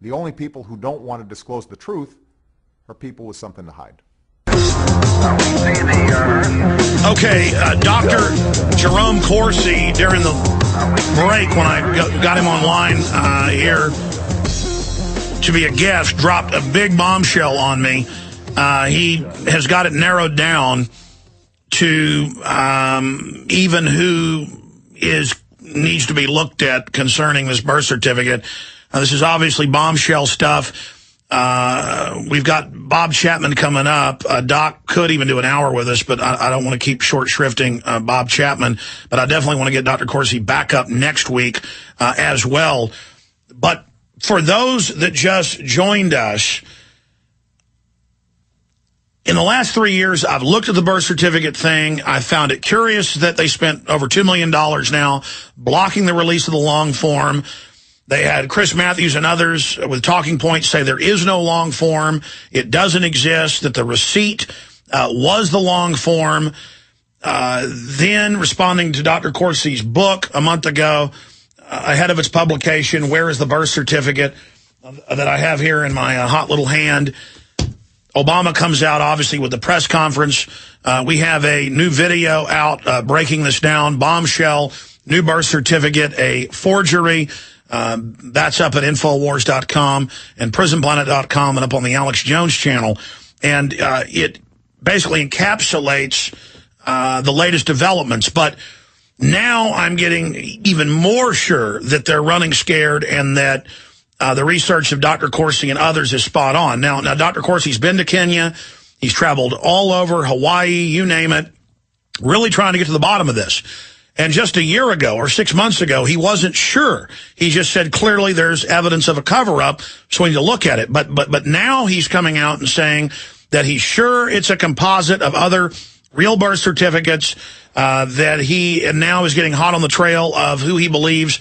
The only people who don't want to disclose the truth are people with something to hide. Okay, Dr. Jerome Corsi, during the break when I got him online here to be a guest, dropped a big bombshell on me. He has got it narrowed down to even who needs to be looked at concerning this birth certificate. This is obviously bombshell stuff. We've got Bob Chapman coming up. Doc could even do an hour with us, but I don't want to keep short shrifting Bob Chapman. But I definitely want to get Dr. Corsi back up next week as well. But for those that just joined us, in the last 3 years, I've looked at the birth certificate thing. I found it curious that they spent over $2 million now blocking the release of the long form. They had Chris Matthews and others with talking points say there is no long form. It doesn't exist, that the receipt was the long form. Then responding to Dr. Corsi's book a month ago, ahead of its publication, Where is the Birth Certificate, that I have here in my hot little hand. Obama comes out, obviously, with the press conference. We have a new video out breaking this down. Bombshell, new birth certificate, a forgery. That's up at Infowars.com and PrisonPlanet.com and up on the Alex Jones channel. And it basically encapsulates the latest developments. But now I'm getting even more sure that they're running scared and that the research of Dr. Corsi and others is spot on. Now, Dr. Corsi's been to Kenya. He's traveled all over, Hawaii, you name it, really trying to get to the bottom of this. And just a year ago or 6 months ago, he wasn't sure. He just said, clearly there's evidence of a cover-up, so we need to look at it. But now he's coming out and saying that he's sure it's a composite of other real birth certificates, that he now is getting hot on the trail of who he believes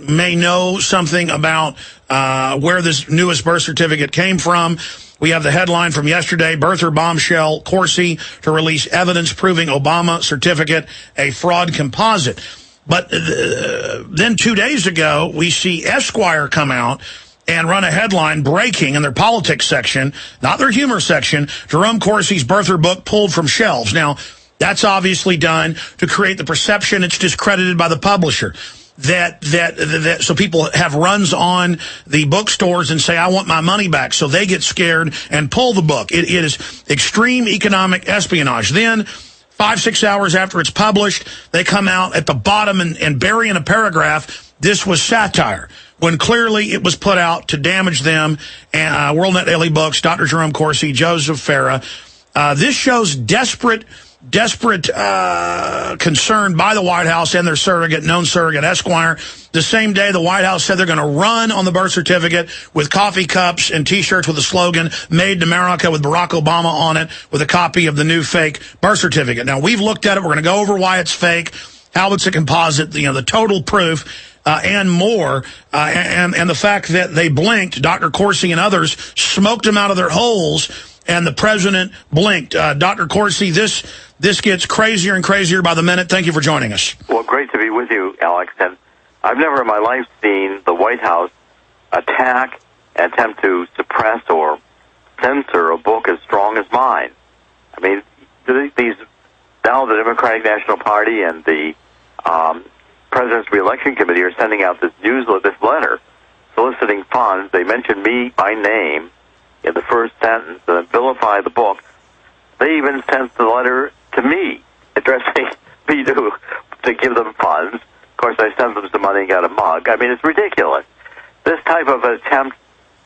may know something about where this newest birth certificate came from. We have the headline from yesterday, Birther Bombshell, Corsi to release evidence proving Obama certificate a fraud composite. But then 2 days ago, we see Esquire come out and run a headline breaking in their politics section, not their humor section, Jerome Corsi's birther book pulled from shelves. Now, that's obviously done to create the perception it's discredited by the publisher. So people have runs on the bookstores and say, I want my money back. So they get scared and pull the book. It is extreme economic espionage. Then 5-6 hours after it's published, they come out at the bottom and bury in a paragraph, this was satire, when clearly it was put out to damage them. And WorldNet Daily Books, Dr. Jerome Corsi, Joseph Farah. This shows desperate concern by the White House and their known surrogate, Esquire. The same day, the White House said they're going to run on the birth certificate with coffee cups and T-shirts with the slogan, Made in America, with Barack Obama on it, with a copy of the new fake birth certificate. Now, we've looked at it. We're going to go over why it's fake, how it's a composite, the total proof, and more. And the fact that they blinked, Dr. Corsi and others smoked them out of their holes, and the president blinked. Dr. Corsi, this gets crazier and crazier by the minute. Thank you for joining us. Well, great to be with you, Alex. And I've never in my life seen the White House attack and attempt to suppress or censor a book as strong as mine. I mean, now the Democratic National Party and the President's Re-Election Committee are sending out this letter soliciting funds. They mention me by name in the first sentence and vilify the book. They even sent the letter to me, addressing me to give them funds. Of course, I sent them some money and got a mug. I mean, it's ridiculous. This type of attempt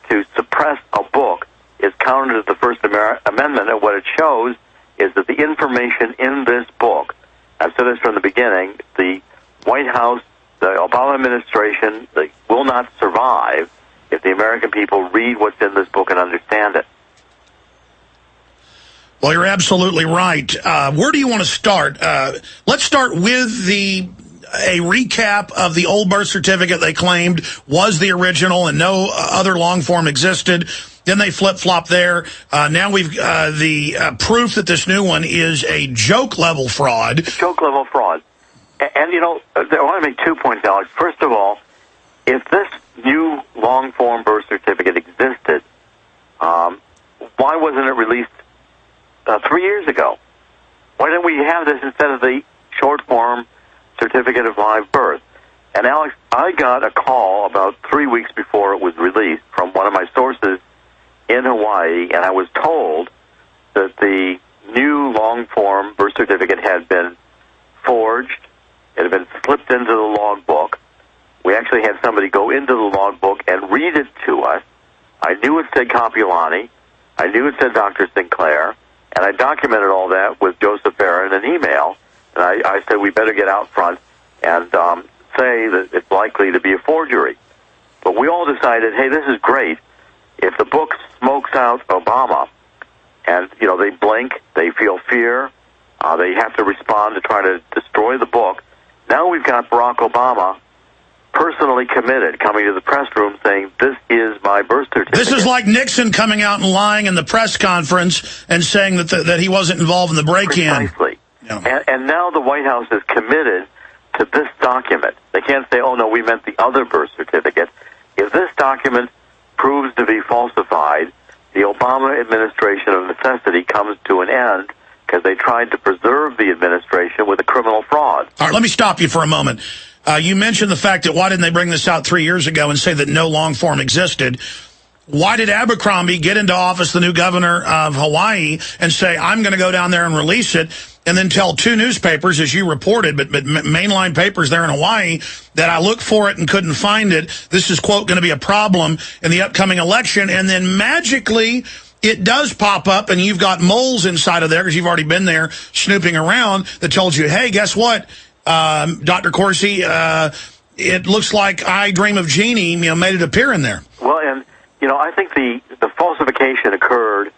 to suppress a book is counter to the First Amendment, and what it shows is that the information in this book, I've said this from the beginning, the White House, the Obama administration, they will not survive if the American people read what's in this book and understand it. Well, you're absolutely right. Where do you want to start? Let's start with a recap of the old birth certificate they claimed was the original and no other long form existed. Then they flip-flop there. Now we've the proof that this new one is a joke-level fraud. Joke-level fraud. And, I want to make 2 points, Alex. First of all, if this new long-form birth certificate existed, why wasn't it released 3 years ago? Why didn't we have this instead of the short-form certificate of live birth? And Alex, I got a call about 3 weeks before it was released from one of my sources in Hawaii, and I was told that the new long-form birth certificate had been forged. It had been slipped into the logbook. We actually had somebody go into the logbook and read it to us. I knew it said Kapiolani. I knew it said Dr. Sinclair. And I documented all that with Joseph Farah in an email. And I said we better get out front and say that it's likely to be a forgery. But we all decided, hey, this is great. If the book smokes out Obama, and, you know, they blink, they feel fear, they have to respond to try to destroy the book. Now we've got Barack Obama personally committed, coming to the press room saying, this is my birth certificate. This is like Nixon coming out and lying in the press conference and saying that he wasn't involved in the break-in. Precisely. Yeah. And now the White House is committed to this document. They can't say, oh, no, we meant the other birth certificate. If this document proves to be falsified, the Obama administration of necessity comes to an end because they tried to preserve the administration with a criminal fraud. All right, let me stop you for a moment. You mentioned the fact that why didn't they bring this out 3 years ago and say that no long form existed? Why did Abercrombie get into office, the new governor of Hawaii, and say, I'm going to go down there and release it, and then tell two newspapers, as you reported, but mainline papers there in Hawaii, that I looked for it and couldn't find it. This is, quote, going to be a problem in the upcoming election. And then magically, it does pop up, and you've got moles inside of there, because you've already been there snooping around, that told you, hey, guess what, Dr. Corsi, it looks like I Dream of Jeannie, made it appear in there. Well, and, I think the falsification occurred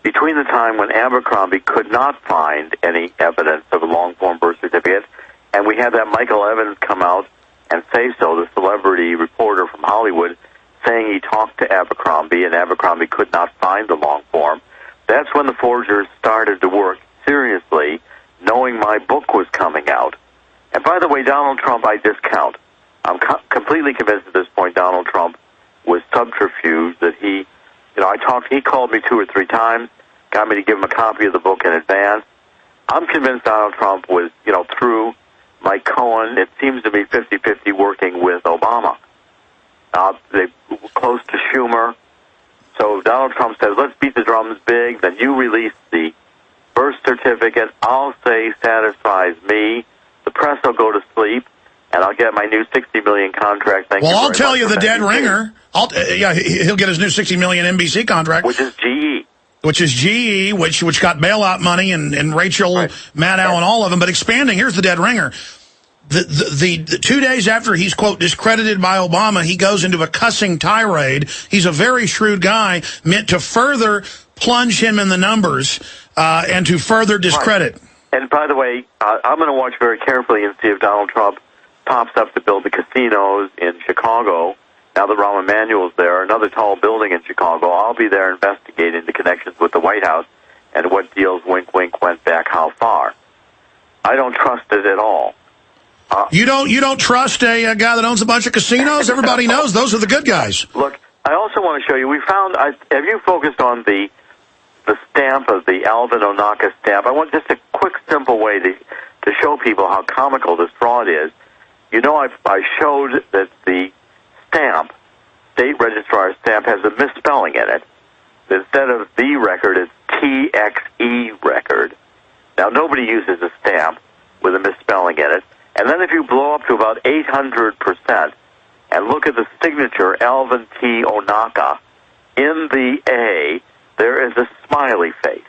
between the time when Abercrombie could not find any evidence of a long-form birth certificate, and we had that Michael Evans come out and say so, the celebrity reporter from Hollywood, saying he talked to Abercrombie, and Abercrombie could not find the long form. That's when the forgers started to work seriously, knowing my book was coming out. And by the way, Donald Trump, I discount. I'm completely convinced at this point Donald Trump was subterfuge, that he called me 2 or 3 times, got me to give him a copy of the book in advance. I'm convinced Donald Trump was, through Mike Cohen, it seems to be 50-50 working with Obama. They were close to Schumer. So Donald Trump says, let's beat the drums big, then you release the birth certificate. I'll say satisfies me. The press will go to sleep, and I'll get my new $60 million contract. Well, I'll tell you the dead ringer. He'll get his new $60 million NBC contract. Which is GE. Which got bailout money and Rachel Maddow and all of them. But expanding, here's the dead ringer. The 2 days after he's, quote, discredited by Obama, he goes into a cussing tirade. He's a very shrewd guy, meant to further plunge him in the numbers and to further discredit. Right. And by the way, I'm going to watch very carefully and see if Donald Trump pops up to build the casinos in Chicago. Now that Rahm Emanuel's there, another tall building in Chicago, I'll be there investigating the connections with the White House and what deals, wink, wink, went back how far. I don't trust it at all. You don't trust a guy that owns a bunch of casinos? Everybody knows those are the good guys. Look, I also want to show you, have you focused on the stamp of the Alvin Onaka stamp? I want just a quick, simple way to show people how comical this fraud is. I showed that the stamp, state registrar stamp, has a misspelling in it. Instead of the record, it's TXE record. Now, nobody uses a stamp with a misspelling in it. And then if you blow up to about 800% and look at the signature, Alvin T. Onaka, in the A, there is a smiley face.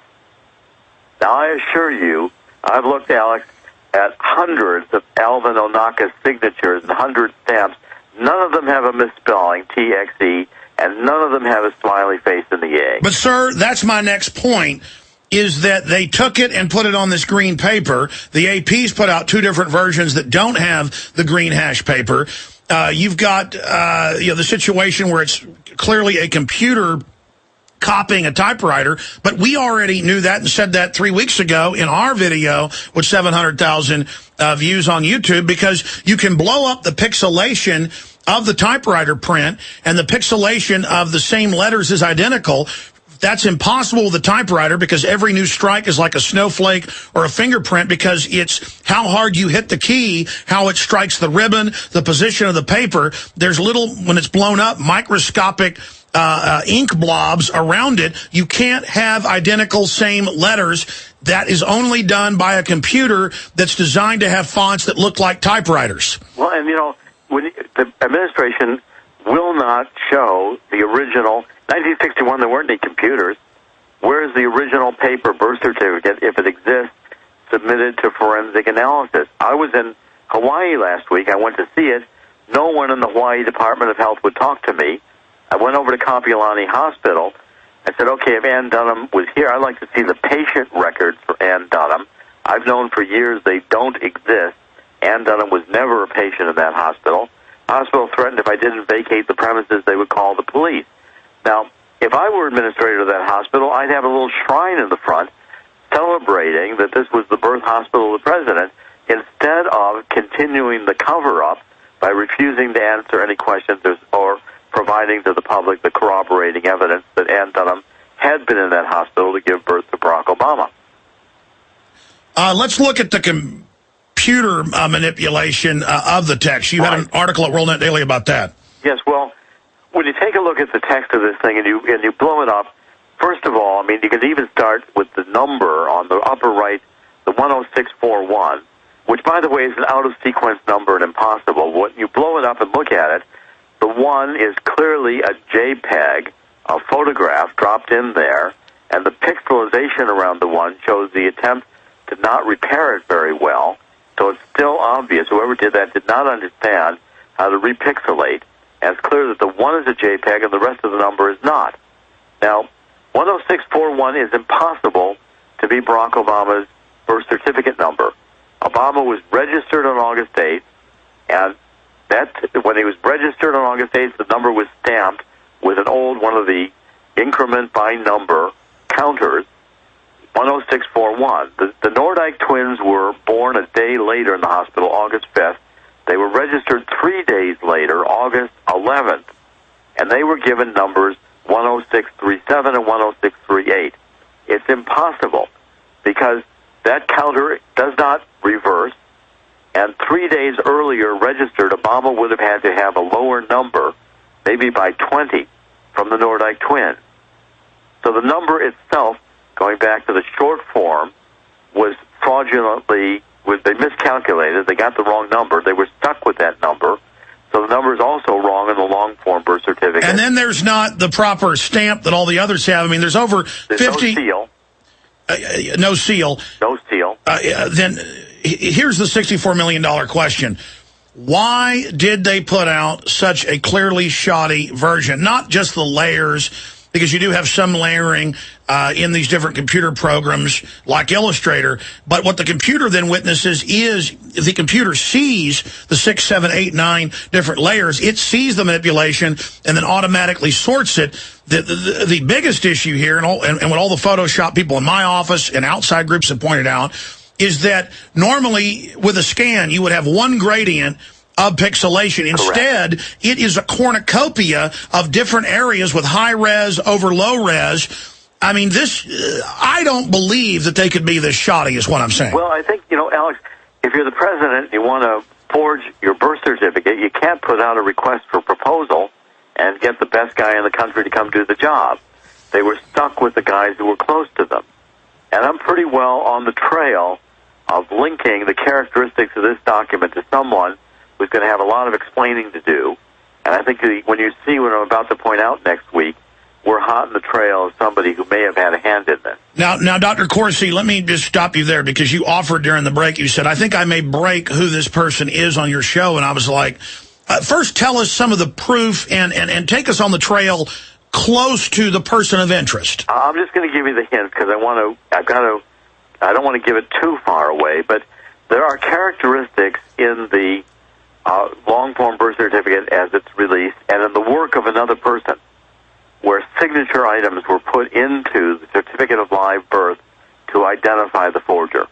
Now, I assure you, I've looked, Alex, at hundreds of Alvin Onaka signatures and 100 stamps. None of them have a misspelling, TXE, and none of them have a smiley face in the A. But, sir, that's my next point, is that they took it and put it on this green paper. The AP's put out 2 different versions that don't have the green hash paper. You've got the situation where it's clearly a computer copying a typewriter, but we already knew that and said that 3 weeks ago in our video with 700,000 views on YouTube, because you can blow up the pixelation of the typewriter print, and the pixelation of the same letters is identical. That's impossible with a typewriter because every new strike is like a snowflake or a fingerprint because it's how hard you hit the key, how it strikes the ribbon, the position of the paper. There's little, when it's blown up, microscopic ink blobs around it. You can't have identical same letters. That is only done by a computer that's designed to have fonts that look like typewriters. Well, and the administration will not show the original. 1961, there weren't any computers. Where's the original paper birth certificate, if it exists, submitted to forensic analysis? I was in Hawaii last week. I went to see it. No one in the Hawaii Department of Health would talk to me. I went over to Kapiolani Hospital. I said, okay, if Ann Dunham was here, I'd like to see the patient records for Ann Dunham. I've known for years they don't exist. Ann Dunham was never a patient in that hospital. The hospital threatened if I didn't vacate the premises, they would call the police. Now, if I were administrator of that hospital, I'd have a little shrine in the front celebrating that this was the birth hospital of the president, instead of continuing the cover-up by refusing to answer any questions or providing to the public the corroborating evidence that Ann Dunham had been in that hospital to give birth to Barack Obama. Let's look at the computer manipulation of the text. You had an article at WorldNet Daily about that. Yes, well, when you take a look at the text of this thing and you blow it up, first of all, I mean, you can even start with the number on the upper right, the 10641, which, by the way, is an out-of-sequence number and impossible. When you blow it up and look at it, the 1 is clearly a JPEG, a photograph dropped in there, and the pixelization around the 1 shows the attempt to not repair it very well, so it's still obvious. Whoever did that did not understand how to repixelate. And it's clear that the 1 is a JPEG and the rest of the number is not. Now, 10641 is impossible to be Barack Obama's birth certificate number. Obama was registered on August 8th, and when he was registered on August 8th, the number was stamped with an old one of the increment by number counters, 10641. The Nordyke twins were born a day later in the hospital, August 5th. They were registered 3 days later, August 11th, and they were given numbers 10637 and 10638. It's impossible because that counter does not reverse, and 3 days earlier registered, Obama would have had to have a lower number, maybe by 20, from the Nordyke twins. So the number itself, going back to the short form, was fraudulently, they miscalculated, they got the wrong number, they were stuck with that number, so the number is also wrong in the long form birth certificate. And then there's not the proper stamp that all the others have. I mean, there's over 50... no seal. No seal. No seal. Then here's the $64 million question. Why did they put out such a clearly shoddy version? Not just the layers, because you do have some layering in these different computer programs like Illustrator, but what the computer then witnesses is the computer sees the 6, 7, 8, 9 different layers. It sees the manipulation and then automatically sorts it. The biggest issue here, and what all the Photoshop people in my office and outside groups have pointed out, is that normally with a scan you would have one gradient of pixelation. Instead, it is a cornucopia of different areas with high res over low res. I mean, I don't believe that they could be this shoddy is what I'm saying. Well, I think, Alex, if you're the president and you want to forge your birth certificate, you can't put out a request for proposal and get the best guy in the country to come do the job. They were stuck with the guys who were close to them. And I'm pretty well on the trail of linking the characteristics of this document to someone who's going to have a lot of explaining to do. And I think when you see what I'm about to point out next week, we're hot in the trail of somebody who may have had a hand in this. Now, Dr. Corsi, let me just stop you there because you offered during the break, you said, I think I may break who this person is on your show. And I was like, first tell us some of the proof and take us on the trail close to the person of interest. I'm just going to give you the hint because I don't want to give it too far away, but there are characteristics in the long-form birth certificate as it's released and in the work of another person where signature items were put into the certificate of live birth to identify the forger.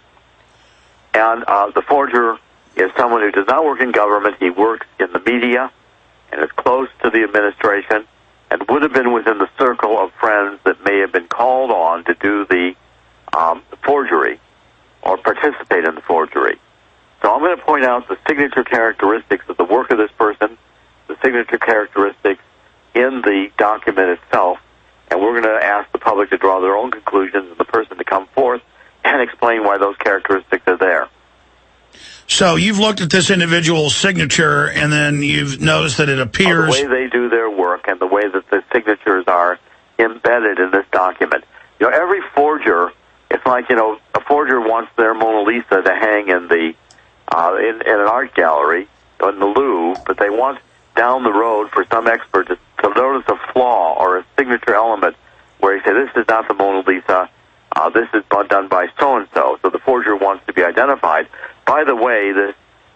And the forger is someone who does not work in government. He works in the media, and is close to the administration and would have been within the circle of friends that may have been called on to do the forgery or participate in the forgery. So I'm going to point out the signature characteristics of the work of this person, the signature characteristics in the document itself, and we're going to ask the public to draw their own conclusions and the person to come forth and explain why those characteristics are there. So you've looked at this individual's signature, and then you've noticed that it appears... The way they do their work and the way that the signatures are embedded in this document. You know, every forger, it's like, you know, a forger wants their Mona Lisa to hang in the in an art gallery in the Louvre, but they want down the road for some expert to notice a flaw or a signature element where he say, this is not the Mona Lisa, this is done by so-and-so. So the forger wants to be identified. By the way,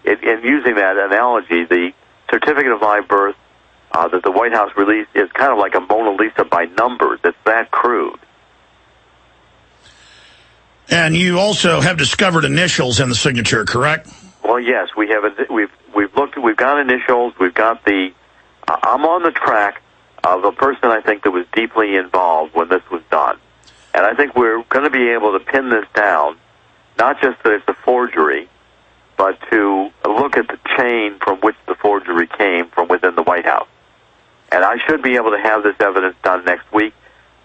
in using that analogy, the certificate of live birth that the White House released is kind of like a Mona Lisa by numbers. It's that crude. And you also have discovered initials in the signature, correct? Well, yes, we have. We've looked. We've got initials. We've got the. I'm on the track of a person I think that was deeply involved when this was done, and I think we're going to be able to pin this down. Not just that it's a forgery, but to look at the chain from which the forgery came from within the White House. And I should be able to have this evidence done next week.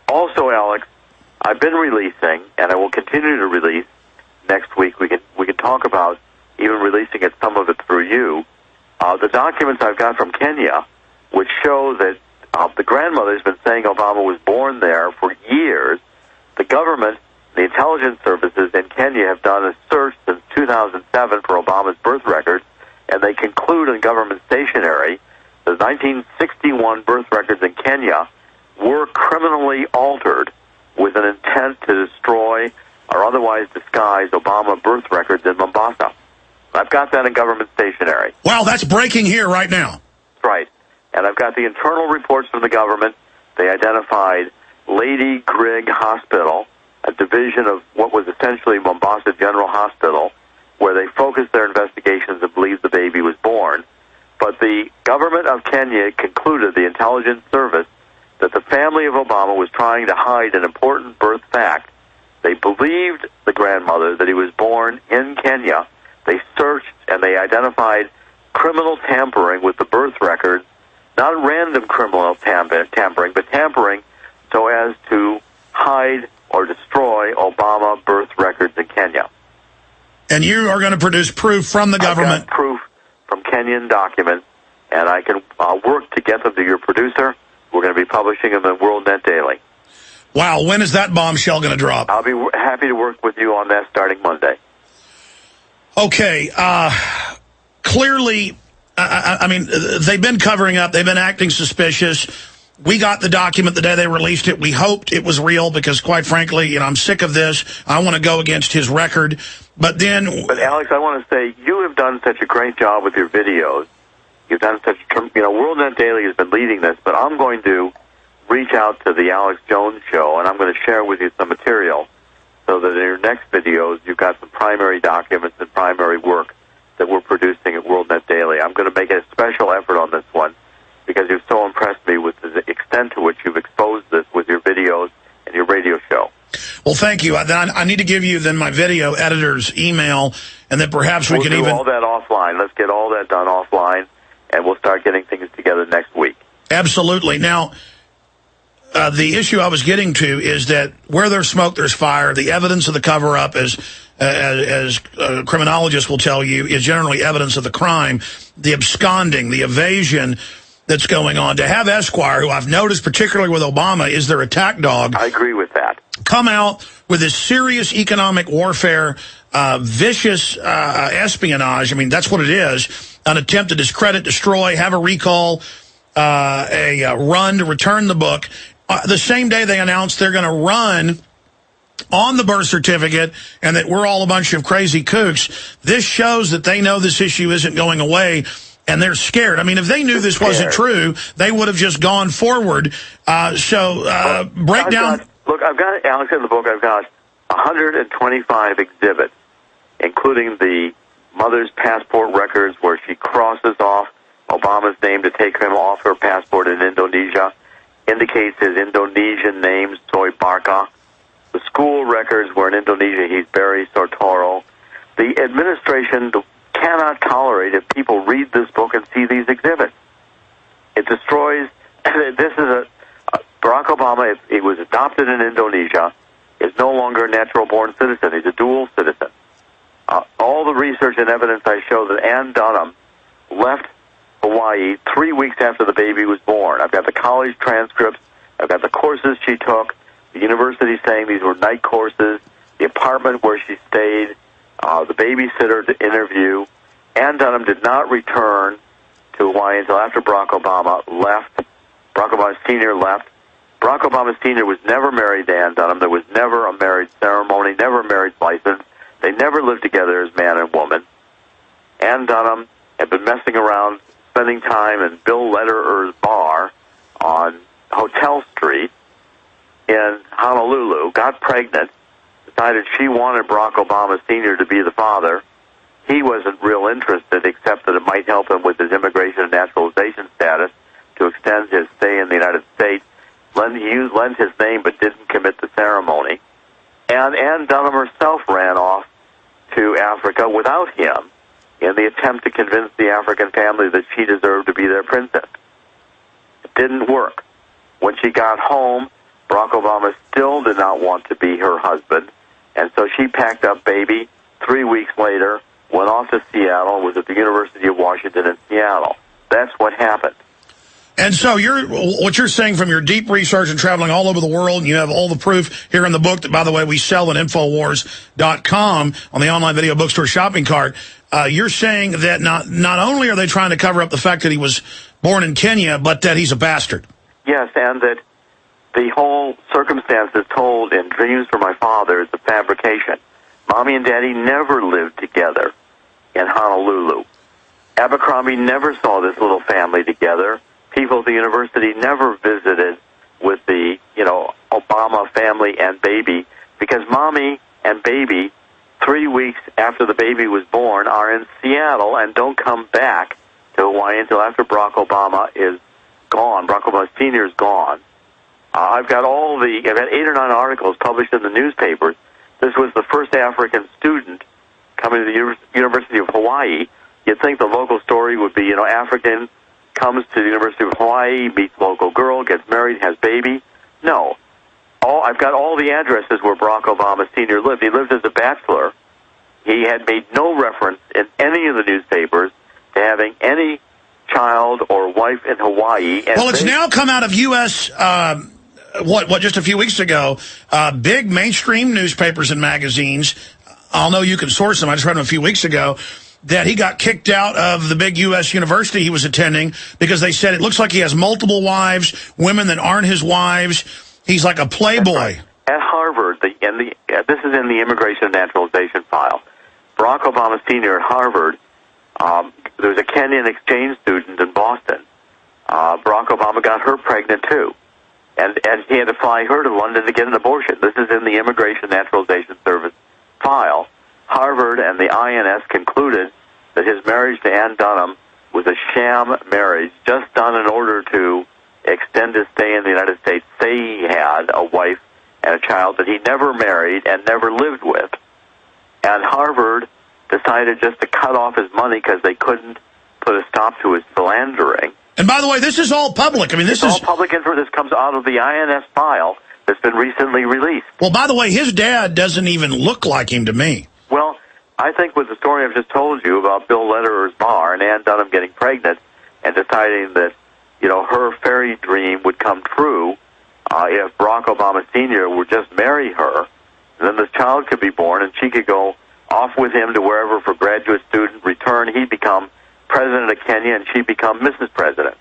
Also, Alex, I've been releasing, and I will continue to release next week. We can talk about even releasing it, some of it through you. The documents I've got from Kenya, which show that the grandmother's been saying Obama was born there for years. The government, the intelligence services in Kenya have done a search since 2007 for Obama's birth records, and they conclude in government stationery the 1961 birth records in Kenya were criminally altered with an intent to destroy or otherwise disguise Obama birth records in Mombasa. I've got that in government stationery. Wow, that's breaking here right now. That's right. And I've got the internal reports from the government. They identified Lady Grigg Hospital, a division of what was essentially Mombasa General Hospital, where they focused their investigations and believed the baby was born. But the government of Kenya concluded, the intelligence service, that the family of Obama was trying to hide an important birth fact. They believed the grandmother that he was born in Kenya. They searched and they identified criminal tampering with the birth records, not random criminal tampering, but tampering so as to hide or destroy Obama birth records in Kenya. And you are going to produce proof from the government? I've got proof from Kenyan documents, and I can work to get them to your producer. We're going to be publishing them in WorldNet Daily. Wow, when is that bombshell going to drop? I'll be happy to work with you on that starting Monday. Okay, clearly, I mean, they've been covering up. They've been acting suspicious. We got the document the day they released it. We hoped it was real because, quite frankly, you know, I'm sick of this. I want to go against his record. But then... But, Alex, I want to say you have done such a great job with your videos. You've done such... You know, WorldNet Daily has been leading this, but I'm going to reach out to the Alex Jones Show, and I'm going to share with you some material so that in your next videos you've got some primary documents and primary work that we're producing at WorldNet Daily. I'm going to make a special effort on this one because you've so impressed me with the extent to which you've exposed this with your videos and your radio show. Well, thank you. I need to give you then my video editor's email, and then perhaps we can do even... all that offline. Let's get all that done offline, and we'll start getting things together next week. Absolutely. Now, the issue I was getting to is that where there's smoke, there's fire. The evidence of the cover-up, as criminologists will tell you, is generally evidence of the crime. The absconding, the evasion that's going on. To have Esquire, who I've noticed particularly with Obama, is their attack dog. I agree with that. Come out with this serious economic warfare, vicious espionage. I mean, that's what it is. An attempt to discredit, destroy, have a recall, a run to return the book. The same day they announced they're going to run on the birth certificate and that we're all a bunch of crazy kooks. This shows that they know this issue isn't going away, and they're scared. I mean, if they knew this wasn't true, they would have just gone forward. Break down... Look, I've got, Alex, in the book, I've got 125 exhibits, including the mother's passport records where she crosses off Obama's name to take him off her passport in Indonesia indicates his Indonesian name, Soy Barca. The school records were in Indonesia. He's Barry Sartoro. The administration cannot tolerate if people read this book and see these exhibits. It destroys. This is Barack Obama. He was adopted in Indonesia. Is no longer a natural-born citizen. He's a dual citizen. All the research and evidence I show that Ann Dunham left Hawaii 3 weeks after the baby was born. I've got the college transcripts. I've got the courses she took. The university saying these were night courses. The apartment where she stayed. The babysitter to interview. Ann Dunham did not return to Hawaii until after Barack Obama left. Barack Obama Sr. left. Barack Obama Sr. was never married to Ann Dunham. There was never a marriage ceremony, never a marriage license. They never lived together as man and woman. Ann Dunham had been messing around, spending time in Bill Lederer's bar on Hotel Street in Honolulu, got pregnant, decided she wanted Barack Obama Sr. to be the father. He wasn't real interested, except that it might help him with his immigration and naturalization status to extend his stay in the United States. He lent his name but didn't commit the ceremony. And Ann Dunham herself ran off to Africa without him in the attempt to convince the African family that she deserved to be their princess. It didn't work. When she got home, Barack Obama still did not want to be her husband, and so she packed up baby 3 weeks later, went off to Seattle, was at the University of Washington in Seattle. That's what happened. And so what you're saying from your deep research and traveling all over the world, and you have all the proof here in the book that, by the way, we sell at Infowars.com on the online video bookstore shopping cart. You're saying that not only are they trying to cover up the fact that he was born in Kenya, but that he's a bastard. Yes, and that the whole circumstance is told in Dreams from My Father is a fabrication. Mommy and Daddy never lived together in Honolulu. Abercrombie never saw this little family together. People at the university never visited with the, Obama family and baby, because Mommy and baby, 3 weeks after the baby was born, are in Seattle and don't come back to Hawaii until after Barack Obama is gone. Barack Obama Sr. is gone. I've got 8 or 9 articles published in the newspapers. This was the first African student coming to the University of Hawaii. You'd think the local story would be, African comes to the University of Hawaii, meets local girl, gets married, has baby. No. I've got all the addresses where Barack Obama Sr. lived. He lived as a bachelor. He had made no reference in any of the newspapers to having any child or wife in Hawaii. And well, it's now come out of U.S., just a few weeks ago, big mainstream newspapers and magazines. I'll know you can source them. I just read them a few weeks ago, that he got kicked out of the big U.S. university he was attending because they said it looks like he has multiple wives, women that aren't his wives. He's like a playboy. Right. At Harvard, this is in the immigration and naturalization file. Barack Obama Sr. at Harvard, there's a Kenyan exchange student in Boston. Barack Obama got her pregnant, too. And he had to fly her to London to get an abortion. This is in the Immigration and Naturalization Service file. Harvard and the INS concluded that his marriage to Ann Dunham was a sham marriage, just done in order to extend his stay in the United States, say he had a wife and a child that he never married and never lived with. And Harvard decided just to cut off his money because they couldn't put a stop to his philandering. And by the way, this is all public. I mean, this is all public info. This comes out of the INS file that's been recently released. Well, by the way, his dad doesn't even look like him to me. Well, I think with the story I've just told you about Bill Lederer's bar and Ann Dunham getting pregnant and deciding that, her fairy dream would come true if Barack Obama Sr. would just marry her, then this child could be born and she could go off with him to wherever for graduate student, return, he'd become president of Kenya and she'd become Mrs. President.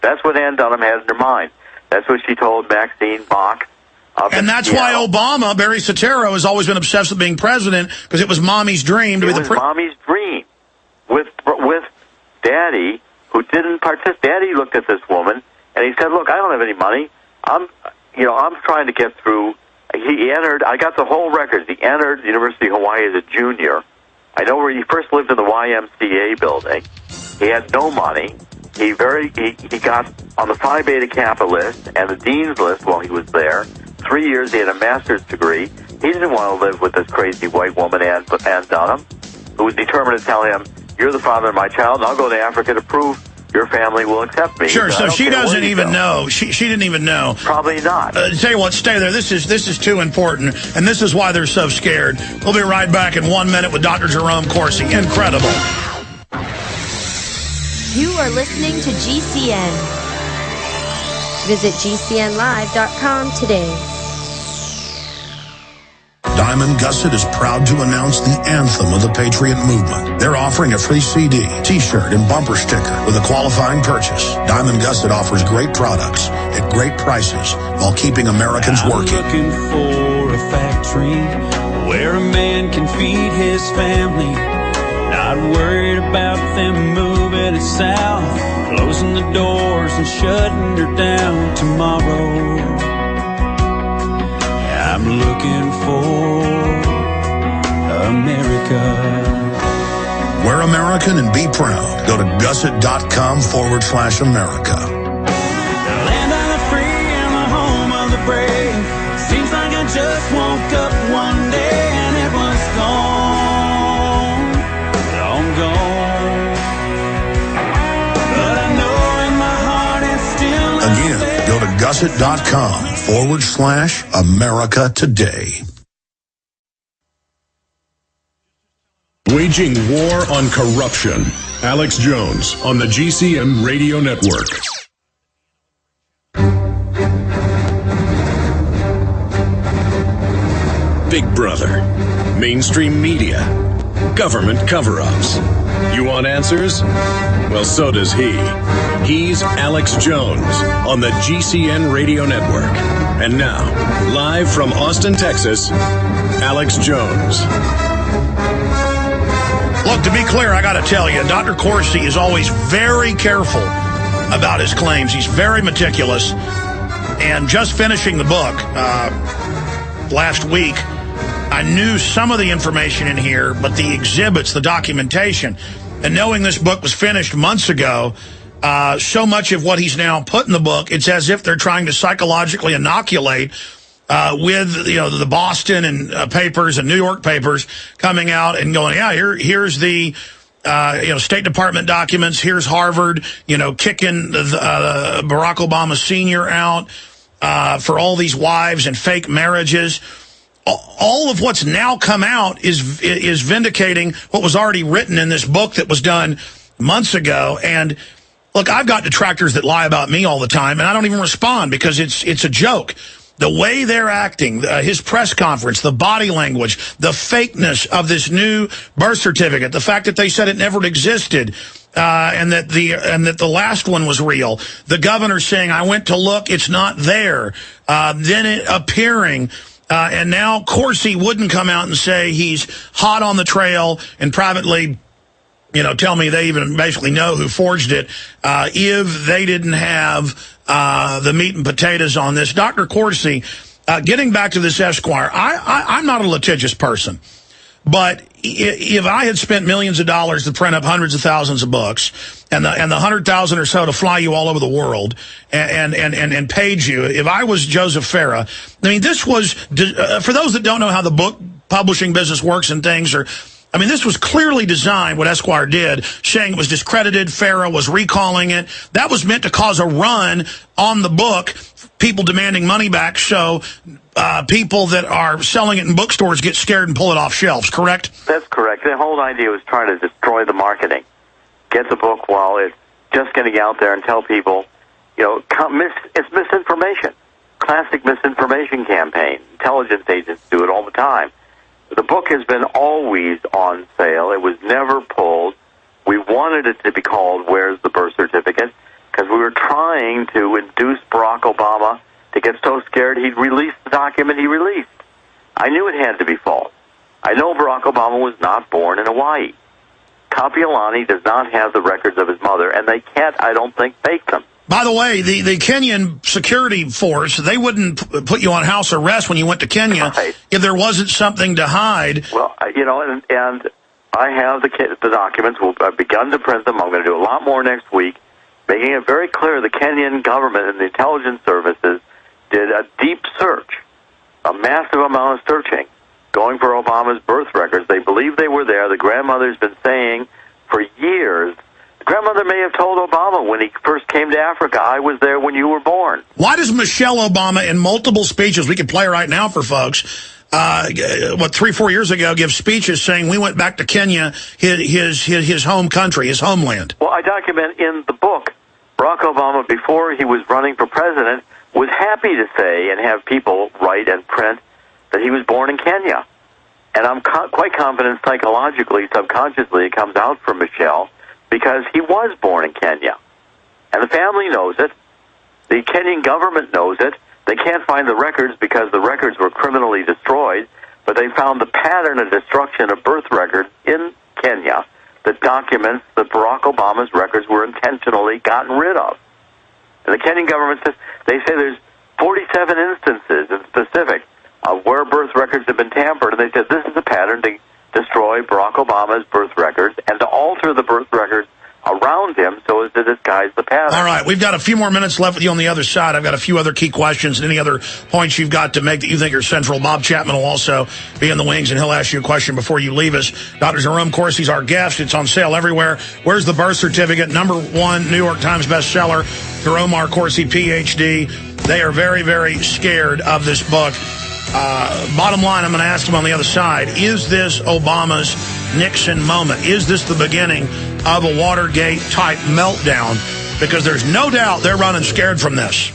That's what Ann Dunham had in her mind. That's what she told Maxine Bach. And that's why Obama, Barry Soetoro, has always been obsessed with being president, because it was Mommy's dream to be the president. It was Mommy's dream. With Daddy, who didn't participate. Daddy looked at this woman, and he said, look, I don't have any money. I'm trying to get through. He entered, I got the whole records. He entered the University of Hawaii as a junior. I know where he first lived in the YMCA building. He had no money. He got on the Phi Beta Kappa list and the Dean's list while he was there. 3 years, he had a master's degree. He didn't want to live with this crazy white woman, Ann Dunham, who was determined to tell him, "You're the father of my child, and I'll go to Africa to prove your family will accept me." Sure, so she doesn't even know. She didn't even know. Probably not. Tell you what, stay there. This is too important, and this is why they're so scared. We'll be right back in 1 minute with Dr. Jerome Corsi. Incredible. You are listening to GCN. Visit GCNlive.com today. Diamond Gusset is proud to announce the anthem of the Patriot Movement. They're offering a free CD, T-shirt, and bumper sticker with a qualifying purchase. Diamond Gusset offers great products at great prices while keeping Americans working. I'm looking for a factory where a man can feed his family. Not worried about them moving it south, closing the doors and shutting her down tomorrow. I'm looking for America. We're American and be proud. Go to gusset.com/America. The land of the free and the home of the brave. Seems like I just woke up one day and it was gone, long gone. But I know in my heart it's still Again, go to gusset.com/America today. Waging war on corruption. Alex Jones on the GCN Radio Network. Big Brother, mainstream media, government cover-ups. You want answers? Well, so does he. He's Alex Jones on the GCN Radio Network. And now, live from Austin, Texas, Alex Jones. Look, to be clear, I got to tell you, Dr. Corsi is always very careful about his claims. He's very meticulous. And just finishing the book last week, I knew some of the information in here, but the exhibits, the documentation, and knowing this book was finished months ago, so much of what he's now put in the book, it's as if they're trying to psychologically inoculate with the Boston and papers and New York papers coming out and going, yeah, here's the State Department documents. Here's Harvard, kicking Barack Obama Sr. out for all these wives and fake marriages. All of what's now come out is vindicating what was already written in this book that was done months ago. And look, I've got detractors that lie about me all the time, and I don't even respond because it's a joke. The way they're acting, his press conference, the body language, the fakeness of this new birth certificate, the fact that they said it never existed, and that the last one was real. The governor saying, "I went to look, it's not there." Then it appearing, and now Corsi wouldn't come out and say he's hot on the trail and privately, tell me they even basically know who forged it if they didn't have the meat and potatoes on this. Dr. Corsi, getting back to this Esquire, I'm not a litigious person, but if I had spent millions of dollars to print up hundreds of thousands of books and the 100,000 or so to fly you all over the world and paid you, if I was Joseph Farah, I mean, this was, for those that don't know how the book publishing business works and things this was clearly designed, what Esquire did, saying it was discredited, Farah was recalling it. That was meant to cause a run on the book, people demanding money back, so people that are selling it in bookstores get scared and pull it off shelves, correct? That's correct. The whole idea was trying to destroy the marketing. Get the book while it's just getting out there and tell people, it's misinformation. Classic misinformation campaign. Intelligence agents do it all the time. The book has been always on sale. It was never pulled. We wanted it to be called Where's the Birth Certificate? Because we were trying to induce Barack Obama to get so scared he'd release the document he released. I knew it had to be false. I know Barack Obama was not born in Hawaii. Kapiolani does not have the records of his mother, and they can't, I don't think, fake them. By the way, the Kenyan security force, they wouldn't put you on house arrest when you went to Kenya if there wasn't something to hide. Well, and I have the documents. I've begun to print them. I'm going to do a lot more next week, making it very clear the Kenyan government and the intelligence services did a deep search, a massive amount of searching, going for Obama's birth records. They believe they were there. The grandmother's been saying for years. The grandmother may have told Obama when he first came to Africa, I was there when you were born. Why does Michelle Obama, in multiple speeches, we can play right now for folks, 3-4 years ago, give speeches saying we went back to Kenya, his home country, his homeland? Well, I document in the book, Barack Obama, before he was running for president, was happy to say and have people write and print that he was born in Kenya. And I'm quite confident psychologically, subconsciously, it comes out from Michelle because he was born in Kenya. And the family knows it. The Kenyan government knows it. They can't find the records because the records were criminally destroyed, but they found the pattern of destruction of birth records in Kenya that documents that Barack Obama's records were intentionally gotten rid of. And the Kenyan government says, they say there's 47 instances in specific of where birth records have been tampered, and they said this is a pattern to destroy Barack Obama's birth records and to alter the birth records around him so as to disguise the pattern. All right, we've got a few more minutes left with you on the other side. I've got a few other key questions and any other points you've got to make that you think are central. Bob Chapman will also be in the wings, and he'll ask you a question before you leave us. Dr. Jerome Corsi's our guest. It's on sale everywhere. Where's the birth certificate? #1 New York Times bestseller. Jerome R. Corsi, Ph.D. They are very, very scared of this book. Bottom line, I'm going to ask him on the other side, is this Obama's Nixon moment? Is this the beginning of a Watergate-type meltdown? Because there's no doubt they're running scared from this.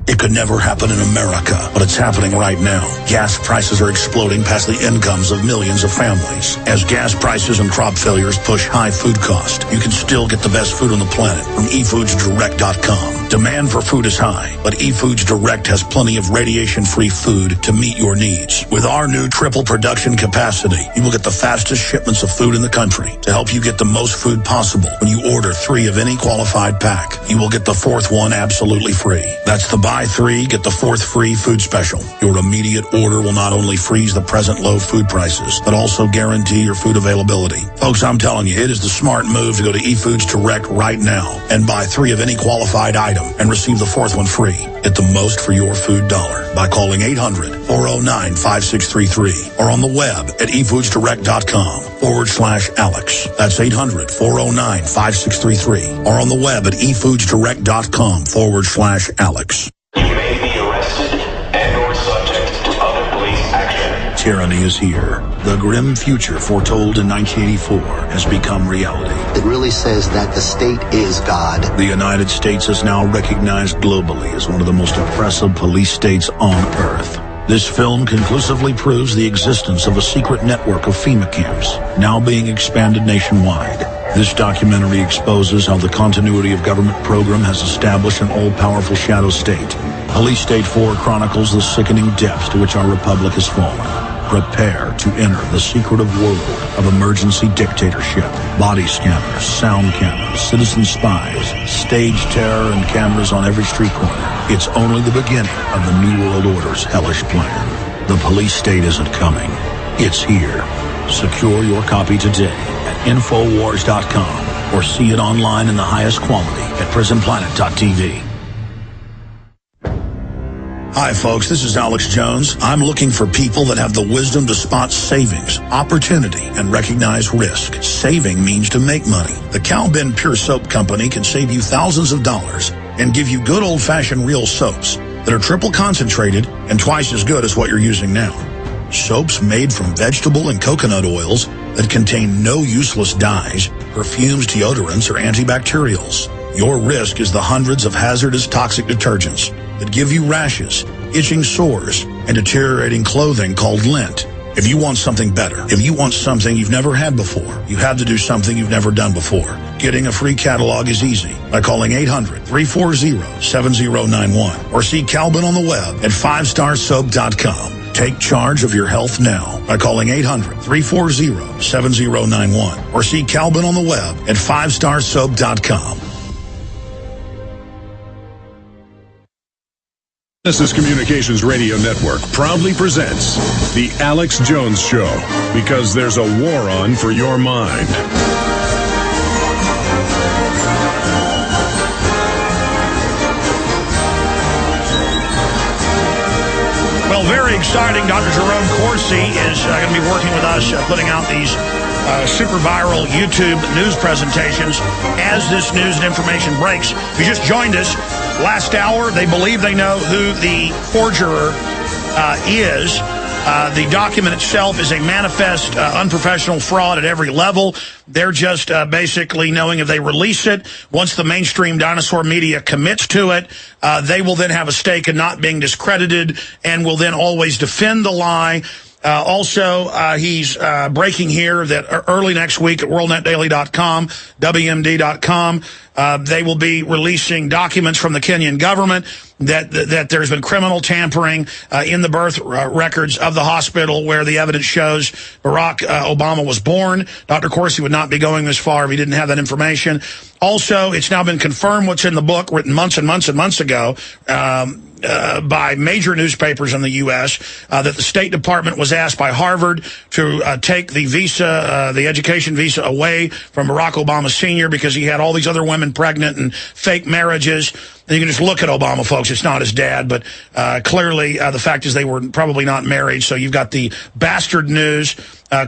It could never happen in America, but it's happening right now. Gas prices are exploding past the incomes of millions of families. As gas prices and crop failures push high food cost, you can still get the best food on the planet from eFoodsDirect.com. Demand for food is high, but eFoods Direct has plenty of radiation-free food to meet your needs. With our new triple production capacity, you will get the fastest shipments of food in the country to help you get the most food possible. When you order 3 of any qualified pack, you will get the 4th one absolutely free. That's the buy 3, get the 4th free food special. Your immediate order will not only freeze the present low food prices, but also guarantee your food availability. Folks, I'm telling you, it is the smart move to go to eFoods Direct right now and buy 3 of any qualified item and receive the 4th one free. Get the most for your food dollar by calling 800-409-5633 or on the web at efoodsdirect.com/Alex. That's 800-409-5633 or on the web at efoodsdirect.com/Alex. You may be arrested and or subject to other police action. Tyranny is here. The grim future foretold in 1984 has become reality. It really says that the state is God. The United States is now recognized globally as one of the most oppressive police states on earth. This film conclusively proves the existence of a secret network of FEMA camps, now being expanded nationwide. This documentary exposes how the continuity of government program has established an all-powerful shadow state. Police State 4 chronicles the sickening depths to which our republic has fallen. Prepare to enter the secretive world of emergency dictatorship. Body scanners, sound cameras, citizen spies, stage terror, and cameras on every street corner. It's only the beginning of the New World Order's hellish plan. The police state isn't coming. It's here. Secure your copy today at Infowars.com or see it online in the highest quality at PrisonPlanet.tv. Hi, folks. This is Alex Jones. I'm looking for people that have the wisdom to spot savings, opportunity, and recognize risk. Saving means to make money. The Cal Ben Pure Soap Company can save you thousands of dollars and give you good old-fashioned real soaps that are triple concentrated and twice as good as what you're using now. Soaps made from vegetable and coconut oils that contain no useless dyes, perfumes, deodorants, or antibacterials. Your risk is the hundreds of hazardous toxic detergents that give you rashes, itching sores, and deteriorating clothing called lint. If you want something better, if you want something you've never had before, you have to do something you've never done before. Getting a free catalog is easy by calling 800-340-7091 or see Calvin on the web at 5starsoap.com. Take charge of your health now by calling 800-340-7091 or see Calvin on the web at 5starsoap.com. Genesis Communications Radio Network proudly presents The Alex Jones Show, because there's a war on for your mind. Well, very exciting. Dr. Jerome Corsi is going to be working with us, putting out these super viral YouTube news presentations as this news and information breaks. If you just joined us, last hour, they believe they know who the forger is. The document itself is a manifest unprofessional fraud at every level. They're just basically knowing if they release it, once the mainstream dinosaur media commits to it, they will then have a stake in not being discredited and will then always defend the lie. Also, he's breaking here that early next week at worldnetdaily.com, WMD.com, they will be releasing documents from the Kenyan government that there's been criminal tampering in the birth records of the hospital where the evidence shows Barack Obama was born. Dr. Corsi would not be going this far if he didn't have that information. Also, it's now been confirmed what's in the book, written months and months and months ago, by major newspapers in the U.S., that the State Department was asked by Harvard to take the visa, the education visa, away from Barack Obama Sr. because he had all these other women pregnant and fake marriages. And you can just look at Obama, folks. It's not his dad, but clearly the fact is they were probably not married. So you've got the bastard news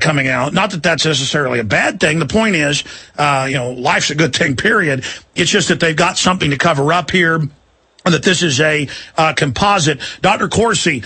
coming out. Not that that's necessarily a bad thing. The point is, life's a good thing, period. It's just that they've got something to cover up here, that this is a composite. Dr. Corsi,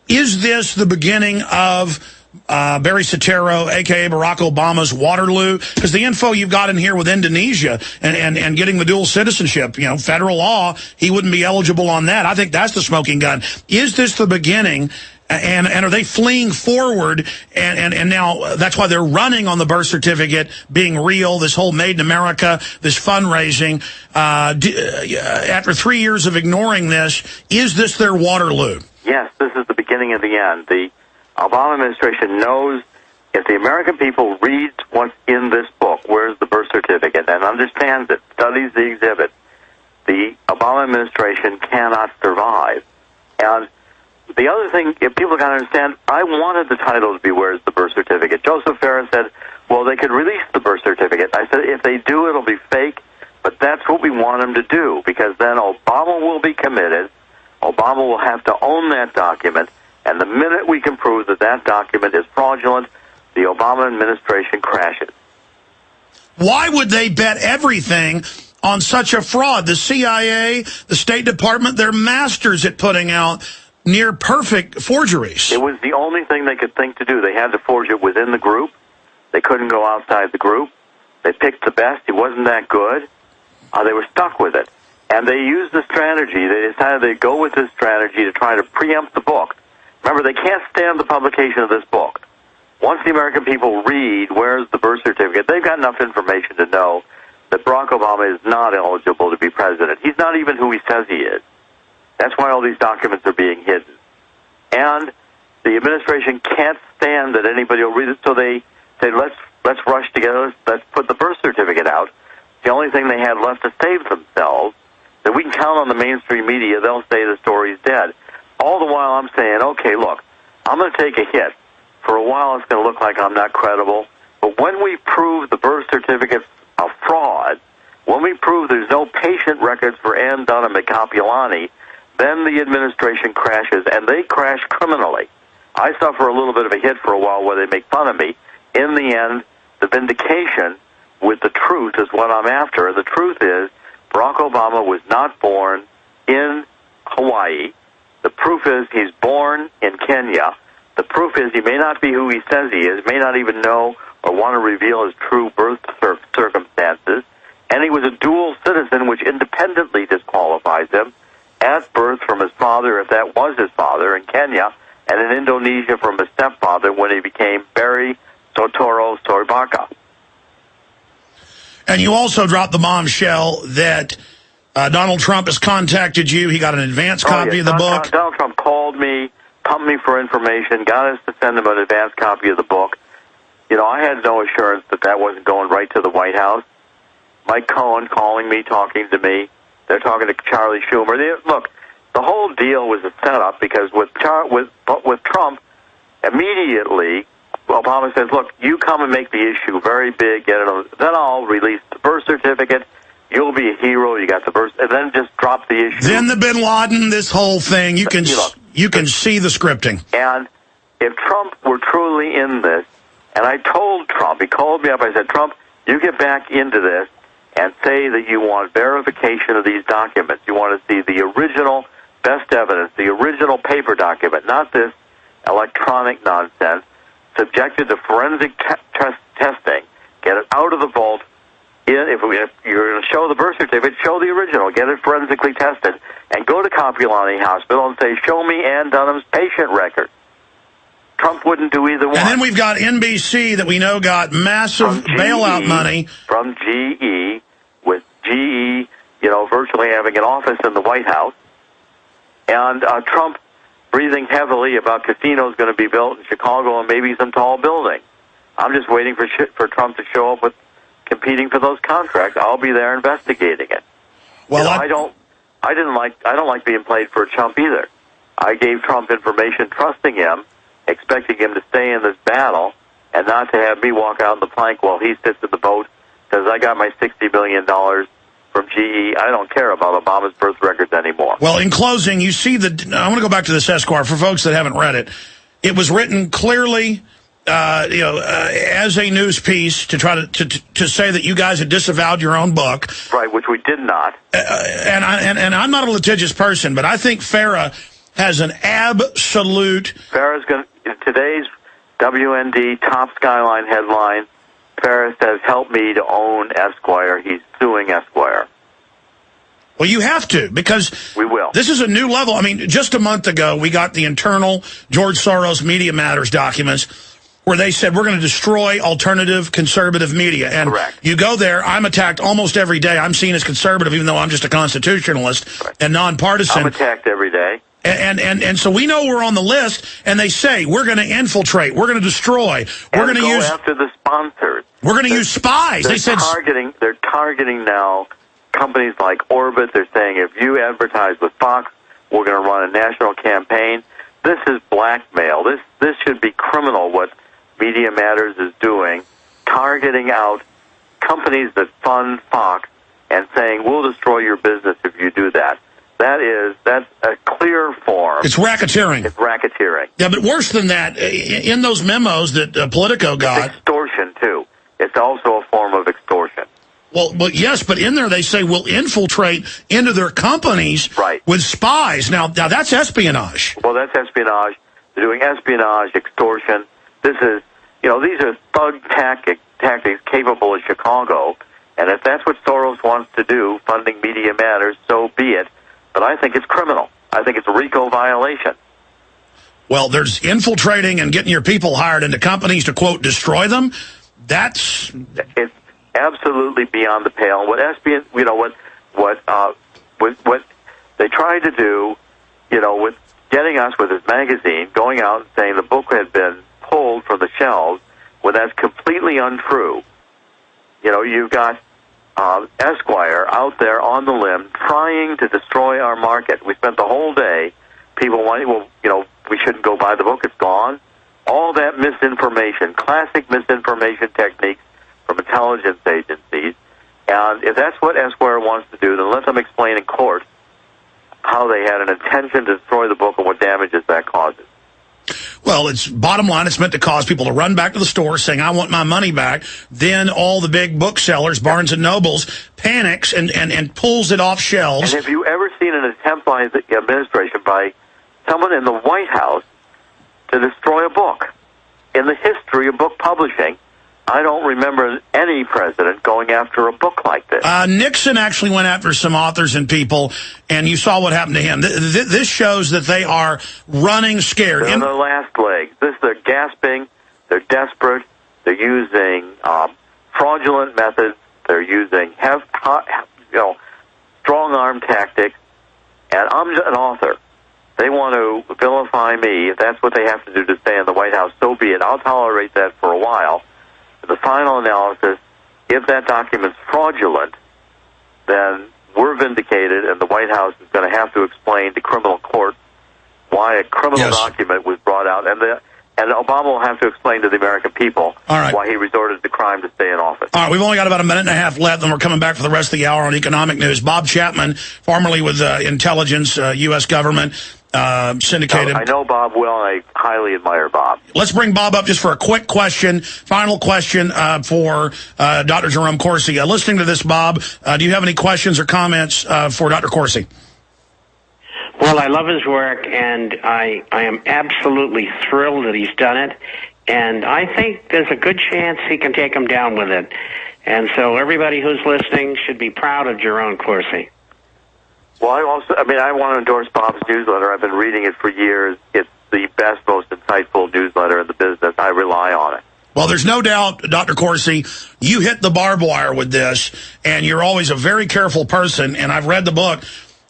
is this the beginning of Barry Soetoro, a.k.a. Barack Obama's Waterloo? Because the info you've got in here with Indonesia and getting the dual citizenship, federal law, he wouldn't be eligible on that. I think that's the smoking gun. Is this the beginning? And are they fleeing forward? And now that's why they're running on the birth certificate being real, this whole Made in America, this fundraising. After 3 years of ignoring this, is this their Waterloo? Yes, this is the beginning of the end. The Obama administration knows if the American people read what's in this book, where's the birth certificate, and understands it, studies the exhibit, the Obama administration cannot survive. And the other thing, if people got to understand, I wanted the title to be Where's the Birth Certificate? Joseph Farah said, well, they could release the birth certificate. I said, if they do, it'll be fake, but that's what we want them to do, because then Obama will be committed, Obama will have to own that document, and the minute we can prove that that document is fraudulent, the Obama administration crashes. Why would they bet everything on such a fraud? The CIA, the State Department, they're masters at putting out near-perfect forgeries. It was the only thing they could think to do. They had to forge it within the group. They couldn't go outside the group. They picked the best. He wasn't that good. They were stuck with it. And they used the strategy. They decided they'd go with this strategy to try to preempt the book. Remember, they can't stand the publication of this book. Once the American people read Where's the Birth Certificate, they've got enough information to know that Barack Obama is not eligible to be president. He's not even who he says he is. That's why all these documents are being hidden. And the administration can't stand that anybody will read it, so they say, let's rush together, let's put the birth certificate out. The only thing they had left to save themselves, that we can count on the mainstream media, they'll say the story's dead. All the while I'm saying, okay, look, I'm going to take a hit. For a while it's going to look like I'm not credible, but when we prove the birth certificate a fraud, when we prove there's no patient records for Ann Dunham at Kapiolani, then the administration crashes, and they crash criminally. I suffer a little bit of a hit for a while where they make fun of me. In the end, the vindication with the truth is what I'm after. And the truth is, Barack Obama was not born in Hawaii. The proof is he's born in Kenya. The proof is he may not be who he says he is, may not even know or want to reveal his true birth circumstances. And he was a dual citizen, which independently disqualifies him at birth from his father, if that was his father, in Kenya, and in Indonesia from his stepfather when he became Barry Soetoro Soebaka. And you also dropped the bombshell that Donald Trump has contacted you. He got an advance copy of the book. Donald Trump called me, pumped me for information, got us to send him an advance copy of the book. I had no assurance that that wasn't going right to the White House. Mike Cohen calling me, talking to me. They're talking to Charlie Schumer. Look, The whole deal was a setup because with Trump, immediately Obama says, "Look, you come and make the issue very big, get it on, then I'll release the birth certificate. You'll be a hero. You got the birth," and then just drop the issue. Then the Bin Laden, this whole thing, you can see the scripting. And if Trump were truly in this, and I told Trump, he called me up. I said, "Trump, you get back into this and say that you want verification of these documents. You want to see the original best evidence, the original paper document, not this electronic nonsense, subjected to forensic testing. Get it out of the vault. If you're going to show the birth certificate, show the original. Get it forensically tested. And go to Kapiolani Hospital and say, show me Ann Dunham's patient record." Trump wouldn't do either one. And then we've got NBC that we know got massive bailout money. From GE, with GE, virtually having an office in the White House. And Trump breathing heavily about casinos going to be built in Chicago and maybe some tall building. I'm just waiting for Trump to show up with competing for those contracts. I'll be there investigating it. Well, I don't like being played for a chump either. I gave Trump information, trusting him, expecting him to stay in this battle, and not to have me walk out on the plank while he sits in the boat, because I got my $60 million from GE. I don't care about Obama's birth records anymore. Well, in closing, you see I want to go back to this Esquire for folks that haven't read it. It was written clearly, as a news piece to try to say that you guys had disavowed your own book, right? Which we did not. And I'm not a litigious person, but I think Farah has an absolute. Farah's going in today's WND top Skyline headline. Farah says, "Help me to own Esquire." He's suing Esquire. Well, you have to, because we will. This is a new level. I mean, just a month ago, we got the internal George Soros Media Matters documents where they said we're going to destroy alternative conservative media. And correct. You go there, I'm attacked almost every day. I'm seen as conservative, even though I'm just a constitutionalist and nonpartisan. I'm attacked every day. And so we know we're on the list, and they say we're going to infiltrate, we're going to destroy, we're going to use after the sponsors. We're going to use spies. They said they're targeting now companies like Orbit. They're saying if you advertise with Fox, we're going to run a national campaign. This is blackmail. This should be criminal. What Media Matters is doing, targeting out companies that fund Fox and saying we'll destroy your business if you do that. That's a clear form. It's racketeering. It's racketeering. Yeah, but worse than that, in those memos that Politico got, it's extortion too. It's also a form of extortion. Well, yes, but in there they say we'll infiltrate into their companies with spies. Now that's espionage. Well, that's espionage. They're doing espionage, extortion. This is, these are thug tactics capable of Chicago. And if that's what Soros wants to do, funding Media Matters, so be it. But I think it's criminal. I think it's a RICO violation. Well, there's infiltrating and getting your people hired into companies to, quote, destroy them. It's absolutely beyond the pale. What what they tried to do, with getting us with this magazine, going out and saying the book had been pulled from the shelves, when that's completely untrue. You've got Esquire out there on the limb trying to destroy our market. We spent the whole day, people wanting, we shouldn't go buy the book, it's gone. All that misinformation, classic misinformation techniques from intelligence agencies. And if that's what Esquire wants to do, then let them explain in court how they had an intention to destroy the book and what damages that causes. Well, it's bottom line, it's meant to cause people to run back to the store saying, I want my money back. Then all the big booksellers, Barnes & Nobles, panics and pulls it off shelves. And have you ever seen an attempt by the administration, by someone in the White House, to destroy a book? In the history of book publishing, I don't remember any president going after a book like this. Nixon actually went after some authors and people, and you saw what happened to him. This shows that they are running scared. They're on their last legs. They're gasping. They're desperate. They're using fraudulent methods. They're using strong-arm tactics. And I'm an author. They want to vilify me. If that's what they have to do to stay in the White House, so be it. I'll tolerate that for a while. The final analysis, if that document's fraudulent, then we're vindicated, and the White House is going to have to explain to criminal courts why a criminal document was brought out, and Obama will have to explain to the American people why he resorted to crime to stay in office. All right, we've only got about a minute and a half left, and we're coming back for the rest of the hour on economic news. Bob Chapman, formerly with intelligence, U.S. government, syndicated. I know Bob well, and I highly admire Bob. Let's bring Bob up just for a quick question, final question for Dr. Jerome Corsi. Listening to this, Bob, do you have any questions or comments for Dr. Corsi? Well, I love his work, and I am absolutely thrilled that he's done it, and I think there's a good chance he can take him down with it. And so everybody who's listening should be proud of Jerome Corsi. Well, I want to endorse Bob's newsletter. I've been reading it for years. It's the best, most insightful newsletter in the business. I rely on it. Well, there's no doubt, Dr. Corsi, you hit the barbed wire with this, and you're always a very careful person, and I've read the book.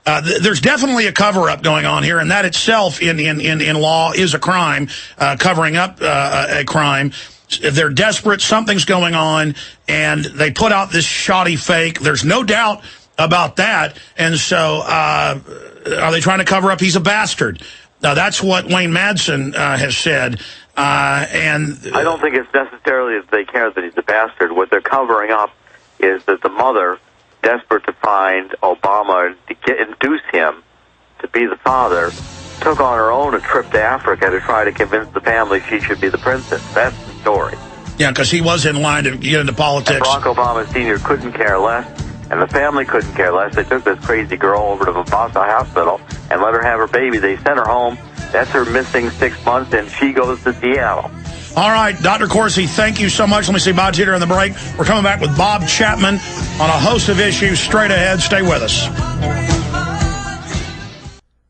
There's definitely a cover-up going on here, and that itself in law is a crime, covering up a crime. They're desperate, something's going on, and they put out this shoddy fake. There's no doubt about that, and so are they trying to cover up he's a bastard? Now, that's what Wayne Madsen has said, and I don't think it's necessarily that they care that he's a bastard. What they're covering up is that the mother, desperate to find Obama to induce him to be the father, took on her own a trip to Africa to try to convince the family she should be the princess. That's the story. Yeah, because he was in line to get into politics. And Barack Obama Sr. couldn't care less, and the family couldn't care less. They took this crazy girl over to Mombasa Hospital and let her have her baby. They sent her home. That's her missing 6 months, and she goes to Seattle. All right, Dr. Corsi, thank you so much. Let me see Bob Teeter on the break. We're coming back with Bob Chapman on a host of issues straight ahead. Stay with us.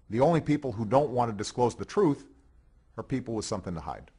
The only people who don't want to disclose the truth are people with something to hide.